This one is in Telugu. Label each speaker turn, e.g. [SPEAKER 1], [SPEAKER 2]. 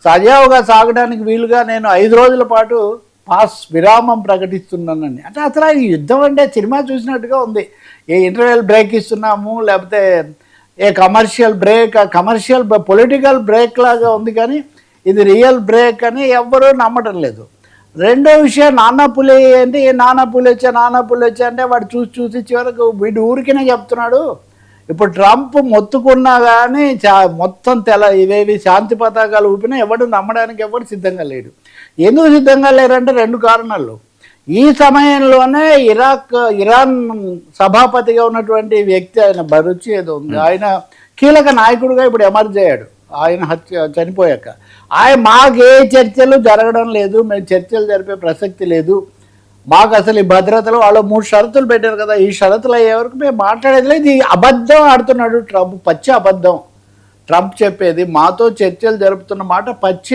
[SPEAKER 1] సజావుగా సాగడానికి వీలుగా నేను 5 రోజుల పాటు విరామం ప్రకటిస్తున్నానండి. అంటే అసలు ఈ యుద్ధం అంటే సినిమా చూసినట్టుగా ఉంది. ఏ ఇంటర్వెల్ బ్రేక్ ఇస్తున్నాము, లేకపోతే ఏ commercial break, commercial political break లాగా ఉంది, కానీ ఇది రియల్ బ్రేక్ అని ఎవ్వరూ నమ్మటం లేదు. రెండో విషయం, నాన్న పులి అంటే నాన్న పులి వచ్చా అంటే వాడు చూసి చివరకు వీడు ఊరికినే చెప్తున్నాడు. ఇప్పుడు ట్రంప్ మొత్తుకున్నా కానీ మొత్తం ఇవేవి శాంతి పతాకాలు ఊపినా ఎవడు నమ్మడానికి ఎవడు సిద్ధంగా లేడు. ఎందుకు సిద్ధంగా లేరంటే 2 కారణాలు. ఈ సమయంలోనే ఇరాన్ సభాపతిగా ఉన్నటువంటి వ్యక్తి, ఆయన బరుచి ఏదో ఉంది, ఆయన కీలక నాయకుడిగా ఇప్పుడు ఎమర్జ్ అయ్యాడు. ఆయన చనిపోయాక మాకే చర్చలు జరగడం లేదు, మేము చర్చలు జరిపే ప్రసక్తి లేదు, మాకు అసలు ఈ భద్రతలు వాళ్ళు 3 షరతులు పెట్టారు కదా, ఈ షరతులు అయ్యే వరకు మేము మాట్లాడేది లేదు. ఇది అబద్ధం ఆడుతున్నాడు ట్రంప్, పచ్చి అబద్ధం. ట్రంప్ చెప్పేది మాతో చర్చలు జరుపుతున్న మాట పచ్చి